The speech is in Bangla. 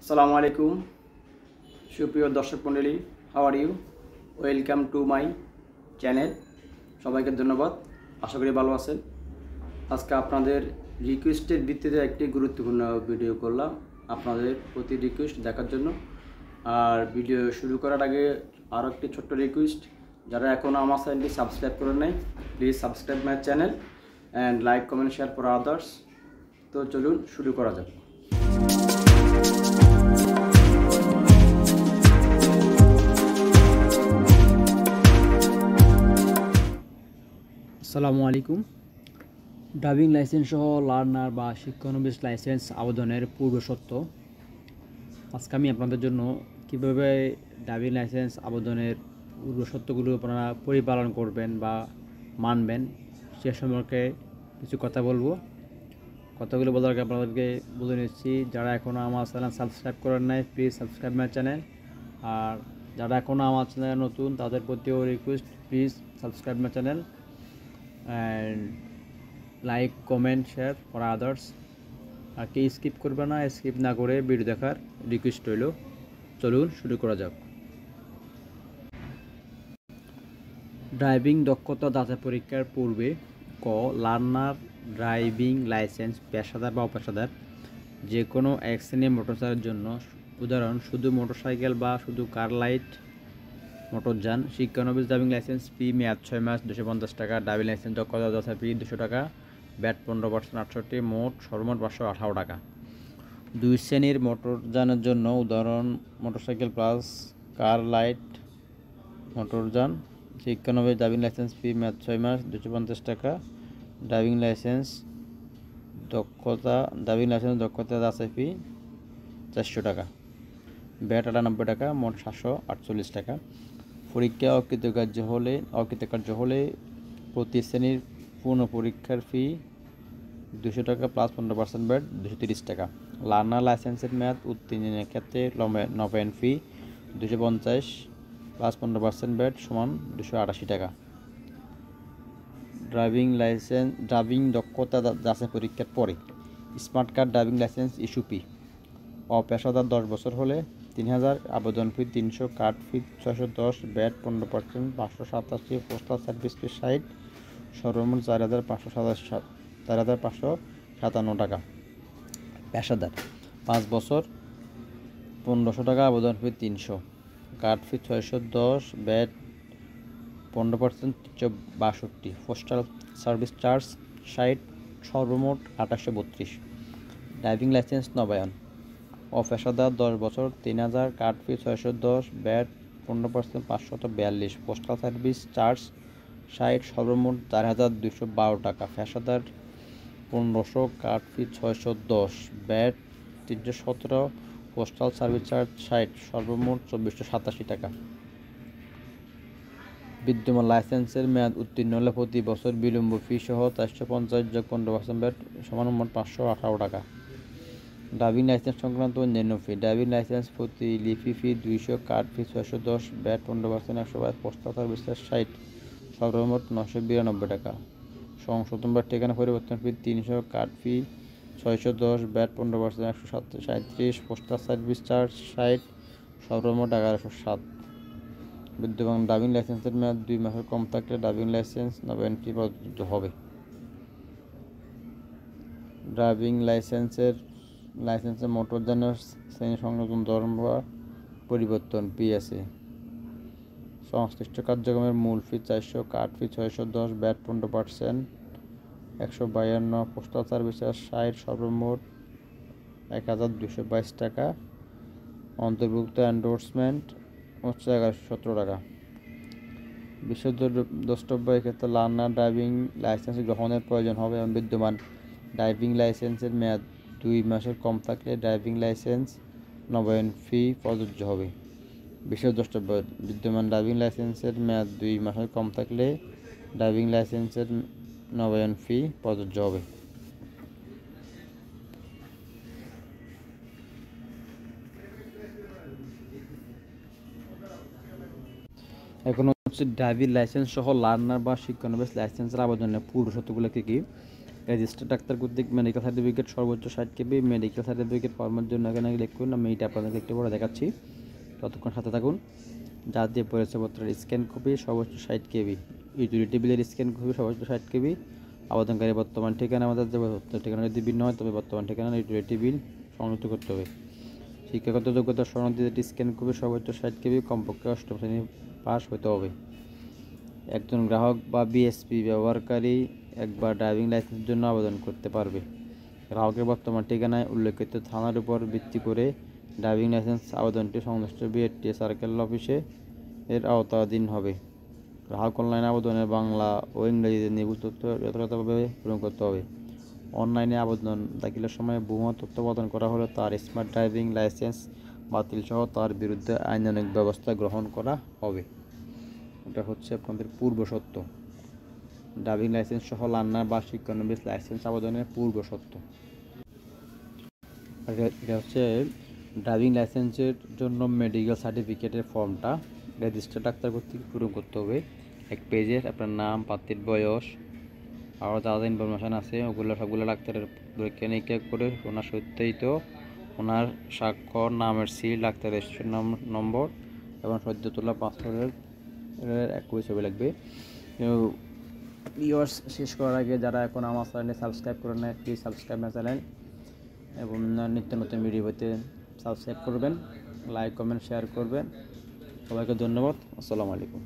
আসসালামু আলাইকুম সুপ্রিয় দর্শক মণ্ডলী, how are you? Welcome to my channel. সবাইকে ধন্যবাদ, আশা করি ভালো আছেন। আজকে আপনাদের রিকোয়েস্টের ভিত্তিতে একটি গুরুত্বপূর্ণ ভিডিও করলাম আপনাদের প্রতি রিকোয়েস্ট দেখার জন্য। আর ভিডিও শুরু করার আগে আরও একটি ছোট্ট রিকোয়েস্ট, যারা এখনও আমার চ্যানেলটি সাবস্ক্রাইব করেন নাই, please subscribe my channel and like comment share for others. তো চলুন শুরু করা যাক। আসসালামু আলাইকুম। ড্রাইভিং লাইসেন্স সহ লার্নার বা শিক্ষানবিশ লাইসেন্স আবেদনের পূর্বশর্ত। আজকে আমি আপনাদের জন্য কীভাবে ড্রাইভিং লাইসেন্স আবেদনের পূর্বশর্তগুলো আপনারা পরিপালন করবেন বা মানবেন সে সম্পর্কে কিছু কথা বলবো। কথাগুলো বলার আগে আপনাদেরকে বলে নিচ্ছি, যারা এখনও আমার চ্যানেল সাবস্ক্রাইব করেন নাই, প্লিজ সাবস্ক্রাইব মাই চ্যানেল। আর যারা এখনও আমার চ্যানেল নতুন, তাদের প্রতিও request, please subscribe my channel and like comment share for others. আর কি স্কিপ করবে না, স্কিপ না করে ভিডিও দেখার রিকোয়েস্ট রইল। চলুন শুরু করা যাক। ড্রাইভিং দক্ষতা যাচাই পরীক্ষার পূর্বে লার্নার ড্রাইভিং লাইসেন্স পেশাদার বা অপেশাদার যে কোনো এক শ্রেণীর মোটরসাইকেলের জন্য, উদাহরণ শুধু মোটরসাইকেল বা শুধু কার লাইট মোটরযান। শিক্ষানবিশ ড্রাইভিং লাইসেন্স ফি মেয়াদ 6 মাস, 250 টাকা। ড্রাইভিং লাইসেন্স দক্ষতা যাচাই ফি 200 টাকা, ব্যাট 15%, 68, মোট সর্বমোট 518 টাকা। দুই শ্রেণীর মোটরযানের জন্য, উদাহরণ মোটরসাইকেল প্লাস কার লাইট মোটরযান। শিক্ষানবিশ ড্রাইভিং লাইসেন্স ফি মেয়াদ 6 মাস, 250 টাকা। ড্রাইভিং লাইসেন্স দক্ষতা যাচাই ফি 400 টাকা, ব্যাট 98 টাকা, মোট 748 টাকা। পরীক্ষা অকৃতকার্য হলে প্রতি শ্রেণীর পূর্ণ পরীক্ষার ফি 200 টাকা প্লাস 15% ব্যাট 230 টাকা। লার্নার লাইসেন্সের মেয়াদ উত্তীর্ণের ক্ষেত্রে নবায়ন ফি 250 প্লাস 15% ব্যাট সমান 288 টাকা। ড্রাইভিং দক্ষতা যাচাই পরীক্ষার পরে smart card driving licence issue fee অপেশাদার 10 বছর হলে 3000, আবেদন fee 300, card fee 610, VAT 15%, 587, postal service fee 60, সর্বমোট 4557 টাকা। পেশাদার 5 বছর 1500 টাকা, আবেদন fee 300, card fee 610, VAT 15%, 362, postal service charge 60, সর্বমোট 2832। ড্রাইভিং লাইসেন্স নবায়ন অপেশাদার 10 বছর 3000, card fee 610, VAT 15%, 542, postal service charge 60, সর্বমোট 4212 টাকা। পেশাদার 1500, card fee 610, bat 317, postal service charge 60, সর্বমোট 2487 টাকা। বিদ্যমান লাইসেন্সের মেয়াদ উত্তীর্ণ হলে প্রতি বছর বিলম্ব ফি সহ 450 যোগ 15% ব্যাট সমান মোট 518 টাকা। ড্রাইভিং লাইসেন্স সংক্রান্ত অন্যান্য ফি: ড্রাইভিং লাইসেন্স প্রতিলিপি ফি 200, card fee 610, VAT 15%, 122, postal service charge 60, সর্বমোট 992 টাকা। সংশোধন বা ঠিকানা পরিবর্তন ফি 300, card fee 610, VAT 15%, 137, postal service charge 60, সর্বমোট 1107। বিদ্যমান ড্রাইভিং লাইসেন্সের মেয়াদ 2 মাসের কম থাকলে ড্রাইভিং লাইসেন্স নবায়ন ফি প্রযোজ্য হবে। ড্রাইভিং লাইসেন্সে মোটরযানের শ্রেণী সংযোজন ধরন বা পরিবর্তন ফি আছে। সংশ্লিষ্ট কার্যক্রমের মূল ফি 400, card fee 610, VAT 15%, 152, postal service charge 60, সর্বমোট 1222 টাকা। অন্তর্ভুক্ত এন্ডোর্সমেন্ট 1117 টাকা। বিশেষ দ্রষ্টব্য: এক্ষেত্রে লার্নার ড্রাইভিং লাইসেন্স গ্রহণের প্রয়োজন হবে এবং বিদ্যমান ড্রাইভিং লাইসেন্সের মেয়াদ 2 মাসের কম থাকলে ড্রাইভিং লাইসেন্স নবায়ন ফি প্রযোজ্য হবে। বিশেষ দ্রষ্টব্য: বিদ্যমান ড্রাইভিং লাইসেন্সের মেয়াদ 2 মাসের কম থাকলে ড্রাইভিং লাইসেন্সের নবায়ন ফি প্রযোজ্য হবে। এখন হচ্ছে ড্রাইভিং লাইসেন্স সহ লার্নার বা শিক্ষানবিশ লাইসেন্সের আবেদনের পূর্বশর্তগুলো কী কী। রেজিস্টার ডাক্তার কর্তৃক মেডিকেল সার্টিফিকেট সর্বোচ্চ 60 কেবি। মেডিকেল সার্টিফিকেট ফর্মের জন্য এখানে ক্লিক করুন। আমি এইটা আপনাদেরকে একটু পরে দেখাচ্ছি, ততক্ষণ সাথে থাকুন। জাতীয় পরিচয়পত্রের স্ক্যান কপি সর্বোচ্চ 60 কেবি। ইউটিলিটি বিলের স্ক্যান কপি সর্বোচ্চ 60 কেবি। আবেদনকারী বর্তমান ঠিকানা, আমাদের যে ঠিকানা যদি ভিন্ন হয় তবে বর্তমান ঠিকানা ইউটিলিটি বিল সংযুক্ত করতে হবে। শিক্ষাগত যোগ্যতা সনদের স্ক্যান কপি সর্বোচ্চ 60 কেবি, কমপক্ষে 8ম শ্রেণী পাস হতে হবে। একজন গ্রাহক বা বিএসপি ব্যবহারকারী একবার ড্রাইভিং লাইসেন্সের জন্য আবেদন করতে পারবে। গ্রাহকের বর্তমান ঠিকানায় উল্লেখিত থানার উপর ভিত্তি করে ড্রাইভিং লাইসেন্স আবেদনটি সংশ্লিষ্ট বিএডটি সার্কেল অফিসে এর আওতাধীন হবে। গ্রাহক অনলাইন আবেদনের বাংলা ও ইংরেজিতে নির্ভুল তথ্য যথাযথভাবে পূরণ করতে হবে। অনলাইনে আবেদন দাখিলের সময় ভুয়া তথ্য প্রদান করা হলে তার স্মার্ট ড্রাইভিং লাইসেন্স বাতিল সহ তার বিরুদ্ধে আইনানুগ ব্যবস্থা গ্রহণ করা হবে। এটা হচ্ছে আপনাদের পূর্ব শর্ত, ড্রাইভিং লাইসেন্স সহ লার্নার বা শিক্ষানবিশ লাইসেন্স আবেদনের পূর্ব শর্ত। এটা হচ্ছে ড্রাইভিং লাইসেন্সের জন্য মেডিকেল সার্টিফিকেটের ফর্মটা রেজিস্টার ডাক্তার কর্তৃক পূরণ করতে হবে। 1 পেজের আপনার নাম, প্রার্থীর বয়স, আরও যা যা ইনফরমেশান আছে ওগুলো সবগুলো ডাক্তারের পরীক্ষা নিরীক্ষা করে ওনার সত্যায়িত ওনার স্বাক্ষর, নামের সিল, ডাক্তার রেজিস্ট্রেশন নম্বর এবং সদ্য তোলা পাসপোর্টের এক কপি ছবি লাগবে। ভিউয়ার্স, শেষ করার আগে যারা এখন আমার চ্যানেলে সাবস্ক্রাইব করে নেয় প্লিজ সাবস্ক্রাইব মাই চ্যানেল এবং নিত্য নতুন ভিডিও পেতে সাবস্ক্রাইব করবেন, লাইক কমেন্ট শেয়ার করবেন। সবাইকে ধন্যবাদ। আসসালামু আলাইকুম।